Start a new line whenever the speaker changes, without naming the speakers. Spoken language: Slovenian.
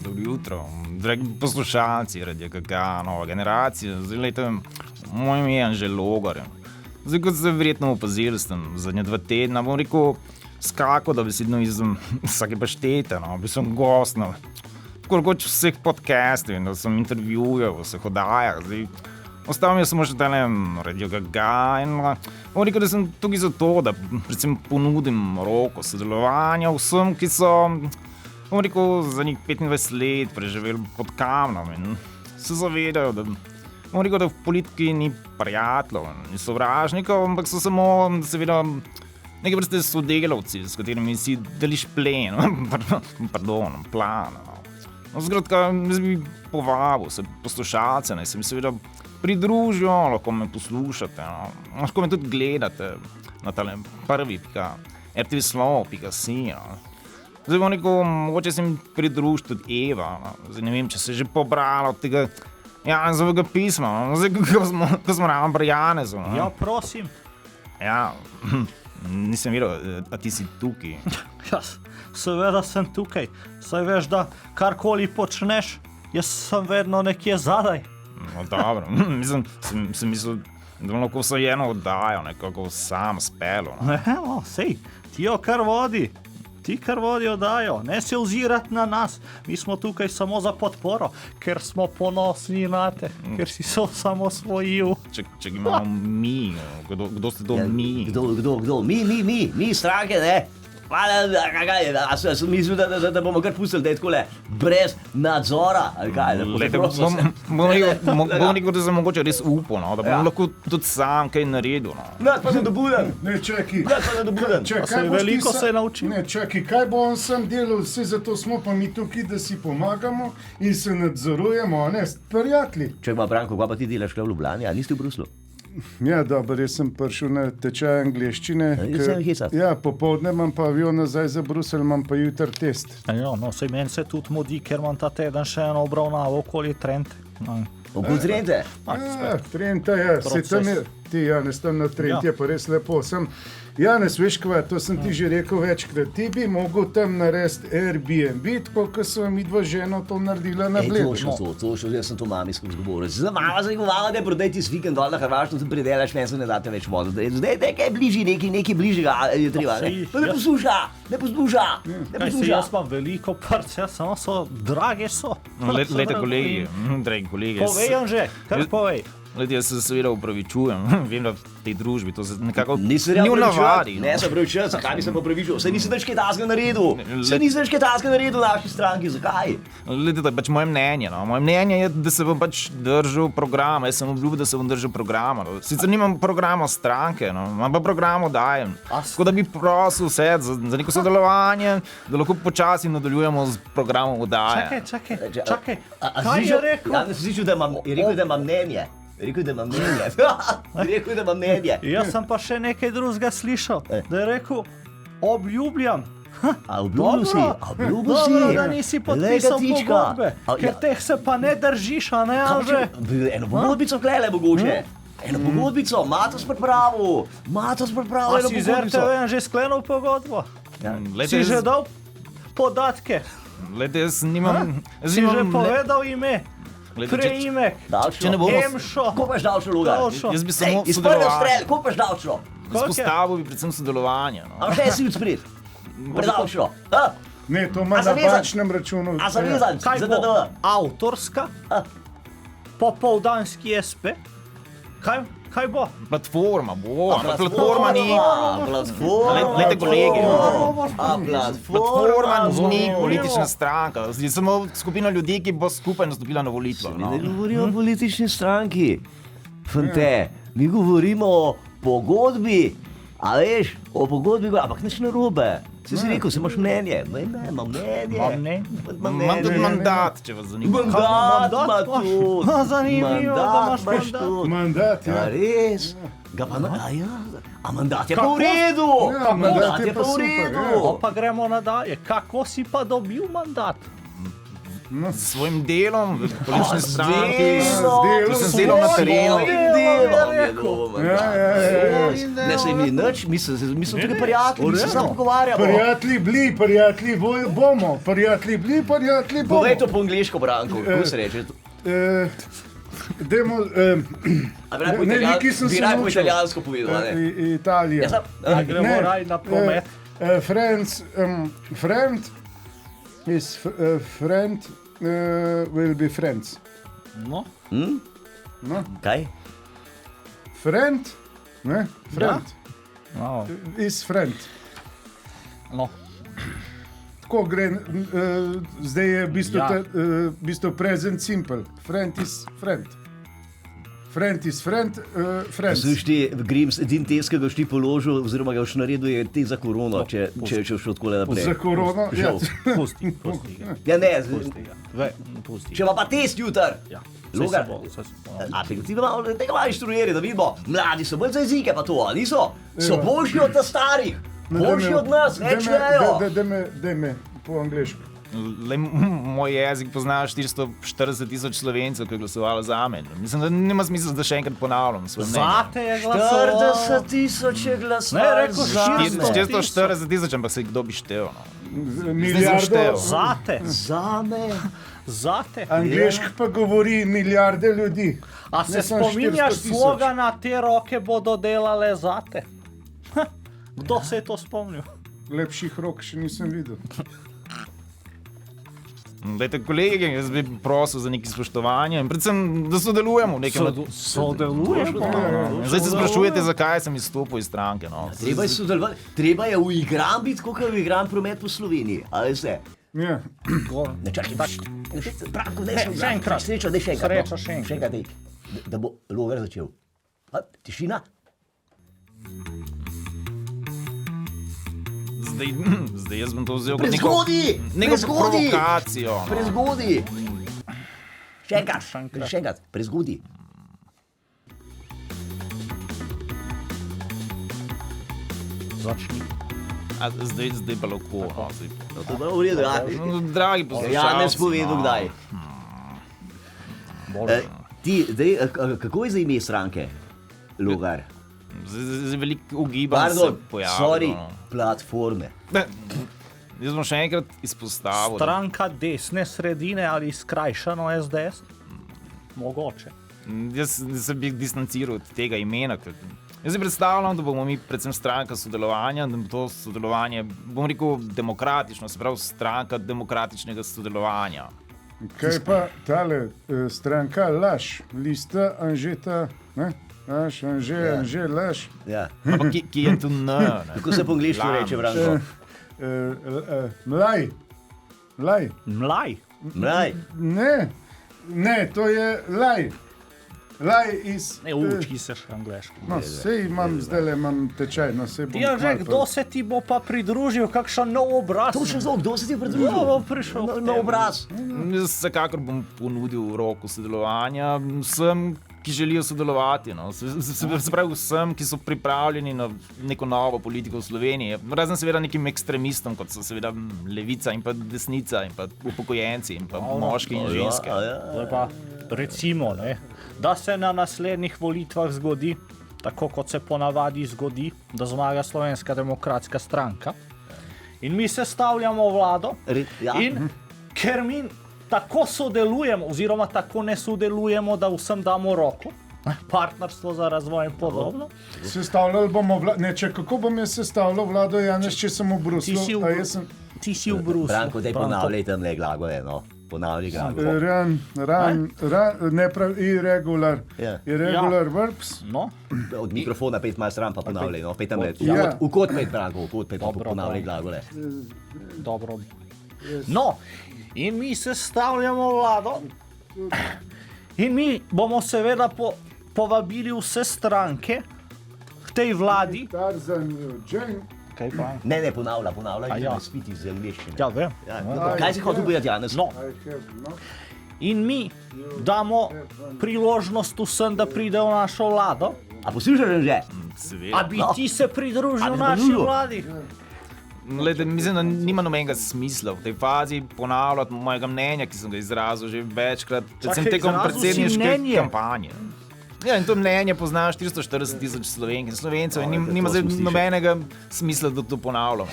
dobro jutro, dragi poslušalci Radio KK, nova generacija. Zdaj, lejte, moj ime je Anže Logar. Zdaj, kot ste verjetno opazili, sem zadnje 2 tedna, bom rekel, skakal, da besedno iz vsake paštete, no, bil sem gost na koliko vseh podcastov in da sem intervjujal v vseh oddajah. Zdaj, ostal mi je samo še tale Radio KK in bom rekel, da sem tukaj zato, da predvsem ponudim roko sodelovanja vsem, ki so, bom rekel, za njih 25 let preživeli pod kamnom in se zavedajo, da, bom rekel, da v politiki ni prijateljev, ni sovražnikov, ampak so samo, seveda, neke vrste sodelavci, s katerimi si deliš plen, plan. No, skratka, jaz bi povabil se poslušalce, naj se mi seveda pridružijo, lahko me poslušate, no. Lahko me tudi gledate na tale prvi.rtvslovo.si. No. Zdaj bom rekel, mogoče se mi pridruži tudi Eva, no. Zdaj ne vem, če se je že pobrala od tega Janezovega pisma, no. Zdaj, ko smo ravno pri Janezu. No.
Ja, prosim.
Ja, nisem videl, a ti si tukaj.
Ja, seveda sem tukaj. Saj veš, da karkoli počneš, jaz sem vedno nekje zadaj.
No, dobro, sem mislil, da lahko vse eno oddajo, nekako sam spelo. No.
Evo, sej, ti jo kar vodi. Ti kar vodi oddajo, ne se ozirati na nas. Mi smo tukaj samo za podporo, ker smo ponosni na te, ker si se osamosvojil.
Če imamo mi, kdo ste to mi?
Kdo? Mi, stranke, ne? Sem mislil, da bomo kar pustili, da je takole brez nadzora, ali kaj?
Bom rekel, da sem mogoče res upal, no, da bom lahko tudi sam kaj naredil. No.
Ne, pa ne dobuden.
Ne, čakaj.
Veliko se je naučil.
Ne, čakaj, kaj bo on sam delal, vse zato smo pa mi tukaj, da si pomagamo in se nadzorujemo, ne, prijatelji.
Čakaj, Branko, kaj pa ti delaš v Ljubljani, ali nisi v Bruslu?
Ja, dobro, jaz sem prišel na tečaj angleščine.
Ja,
popoldne imam pa avion nazaj za Bruselj, imam pa jutri test.
Ja, no, sej meni se tudi modi, ker imam ta teden še eno obravnavo okoli Trente. No.
Okoli Trente?
Trenta, ja, se tam je, ti Janez, tam na Trenti je pa res lepo. Janez, veš kva, to sem ti že rekel večkrat, ti bi mogel tam narediti Airbnb, tako kot sem mi dva ženo to naredila na Bledu.
To šlo, jaz sem to mami skozi govoril. Zdaj mama zagovala, da prodaj ti s vikend dol na Hrvaško, tu pridelaš, meni se ne date več vodo. Zdaj nekaj bližji, nekaj bližjega je treba, ne? Pa ne posluša.
Jaz imam veliko parc, samo so, drage so.
Lejte, kolegi, dragi kolegi.
Povej, Anže, kar povej.
Lejte, jaz se seveda upravičujem, vem, da v tej družbi to se nekako ni
v
navadi.
Ne, se upravičujem, zakaj bi se pa upravičil? Saj nisi več kaj takega naredil, v naši stranki, zakaj?
Lejte, to je pač moje mnenje, no. Moje mnenje je, da se bom pač držal programa, jaz sem obljubil, da se bom držal programa. No. Sicer nimam programa stranke, no, imam pa program oddajem. Tako da bi prosil vse za neko sodelovanje, da lahko počasi nadaljujemo z programom oddaje.
Čakaj, kaj je rekel?
Ja, si rekel, da imam mnenje. Rekel, da imam mnenje.
Jaz sem pa še nekaj drugega slišal, da je rekel, obljubljam.
A obljubil si?
Dobro, da nisi podpisal pogodbe, ker teh se pa ne držiš, a ne, Anže?
Eno pogodbico klele mogoče. Eno pogodbico, Matos pripravil.
A si z RTV že sklenil pogodbo? Si že dal podatke?
Lejte, jaz nimam...
Si že povedal ime? Preimek, Emšo.
Koliko paš davčo, Lugar?
Jaz bi samo
iz prvega strel, koliko paš davčo?
Izpostavil bi predvsem sodelovanje. No.
A še si odsprit? Predavčo?
Ne, to ima na bančnem računu.
A zavezan?
Kaj bo? Avtorska? Popoldanski SP? Kaj bo?
Platforma bo, platforma ni... Lejte, kolegi. Platforma ni politična stranka. Zdi samo skupina ljudi, ki bo skupaj nastopila na volitvah.
Ne govorimo o politični stranki. Fante, mi govorimo o pogodbi. A veš, o pogodbi, ampak nič narobe. Si rekel, si imaš mnenje. Imam mnenje.
Imam tudi mandat, če vas zanima.
Mandat ima tudi.
Zanimivo, da imaš mandat.
Mandat, ja.
Res? A mandat je pa v redu.
Mandat je pa v redu.
Pa gremo nadalje. Kako si pa dobil mandat?
s svojim delom v politični stranki.
delom,
sem delal na terenu.
Ne, sej mi nič, mi smo tukaj prijatelji, mi se samo pogovarjamo.
Prijatelji bili, prijatelji bomo, prijatelji bili, prijatelji bomo.
Povej to po angliško, Branko, kako se reče?
Demo, nekaj sem se
po
naučil.
italijansko povedal, ne?
Italija.
Gremo
Ne.
raj na promet.
Friend is friend will be friends.
No,
No?
Kaj?
Friend, ne? Friend
no,
is friend.
no.
Tako gre, zdaj je v bistvu,
Ja.
v bistvu present simple. Friend is friend. Friend is friend, friends.
Sluš ti, Grims, edin test, ki ga ti položil, oziroma ga boš naredil, je ti za korono, če šel tako naprej.
Za korono, ja.
Žal.
Pusti ga.
Ja, ne,
Pusti ga. Pusti
če
ga.
pa test jutar.
Ja.
Logar. A tega malo inštruirati, da vidimo. Mladi so bolj za jezike, pa to, a niso? So boljši od nas starih. Boljši od nas, več vejo.
Daj me po angliško.
Moj jezik pozna 440,000 Slovencev, ki je glasovalo za me. Mislim, da nima smisla, da še enkrat ponavljam svoje mnenje.
Zate je glasoval.
40,000 je
Ne,
glasov.
rekel
440,000, ampak se kdo bi štel. No.
Milijardo.
štel.
Zate.
Zame.
Zate.
Angliško pa govori milijarde ljudi.
A se
Ne samo
spominjaš
400 000.
slogana te roke bodo delale zate? Kdo se je to spomnil?
Lepših rok še nisem videl.
Dajte, kolegi, jaz bi prosil za nekaj spoštovanja in predvsem, da sodelujemo v nekem.
Sodelujemo.
Zdaj se sprašujete, zakaj sem izstopil iz stranke. No.
Treba je sodelovati, treba je uigran biti, kot je uigran promet po Sloveniji. Ali veste?
Ja.
Ne čakaj, Branko, daj
Še enkrat.
Srečo, daj še enkrat.
Srečo,
no.
še enkrat.
Še enkrat, daj. Da bo Logar začel. A, tišina?
Zdaj jaz bom to vzel kot neko
Prezgodi!
provokacijo. No.
Prezgodi! Še enkrat, prezgodi.
Začni.
Zdaj pa lahko. No.
No, to je bilo v redu, ja.
Dragi poslušalci.
Ja, ne spovedal kdaj. Kako je za ime stranke, Logar?
Zdaj veliko ugibanj se
Pardon,
pojavlja.
sorry,
No.
platforme.
Jaz bom še enkrat izpostavil.
Stranka desne sredine ali skrajšano SDS? Mogoče.
Jaz se bi distanciral od tega imena. Jaz si predstavljam, da bomo mi predvsem stranka sodelovanja, da bo to sodelovanje, bom rekel, demokratično, se pravi stranka demokratičnega sodelovanja.
Kaj pa tale stranka Laž, lista Anžeta, ne? Anže, Laž.
Ja.
Ampak ki je tu N? Ne?
Kako se po angliško reče, Branko?
Mlaj. Laj.
Mlaj.
Mlaj.
Ne, to je laj. Laj iz...
Ne, uči se še angliško.
No, sej imam, zdaj imam tečaj, no sej bom...
Ja, že,
kmalu
kdo se ti bo pa pridružil, kakšen nov obraz?
Točno zelo, kdo se ti je pridružil?
Kdo bo prišel k
Na
tebi?
obraz.
Jaz vsekakor bom ponudil roko sodelovanja vsem, ki želijo sodelovati. No. Se pravi vsem, ki so pripravljeni na neko novo politiko v Sloveniji. Razen seveda nekim ekstremistom, kot so seveda levica in pa desnica in pa upokojenci in pa moški in ženske.
To je pa, recimo, ne, da se na naslednjih volitvah zgodi, tako kot se ponavadi zgodi, da zmaga Slovenska demokratska stranka. In mi sestavljamo vlado
Ja.
in ker mi tako sodelujemo, oziroma tako ne sodelujemo, da vsem damo roko, partnerstvo za razvoj in podobno.
Sestavljali bomo vlado, ne, če kako bom jaz sestavljal vlado, Janez, če sem v Bruslu,
Ti si v
a jaz sem...
Ti si v Bruslju.
Branko, daj ponavljaj tam le glagole, no. Ponavljaj
glagole. Ne prav, irregular.
Ja.
Irregular verbs.
No,
Od mikrofona pet malo stran pa ponavljaj, no. Pet tam le.
Ja.
V kot pet, Branko, v kot pet pa
Dobro,
ponavljaj
dobro.
glagole.
dobro. No, in mi sestavljamo vlado in mi bomo seveda povabili vse stranke k tej vladi.
Tarzan, Jane.
Kaj pa?
Ne, ponavljaj,
A ja.
ne spiti iz angliščine.
Ja, vem.
Kaj si hotel povedati, Janez?
No,
I have, no.
in mi damo priložnost vsem, da pridejo v našo vlado.
A poslušaš že?
A
Seveda.
bi ti se pridružil
A bi se
naši
pridružil?
vladi?
Glede, mislim, da nima nobenega smisla v tej fazi ponavljati mojega mnenja, ki sem ga izrazil že večkrat, predvsem tekom
izrazil si
predsedniške
mnenje?
kampanje. Ja, in to mnenje pozna 440 tisoč Slovenk in Slovencev in nima
to
zdaj
smo slišali.
nobenega smisla, da to ponavljam.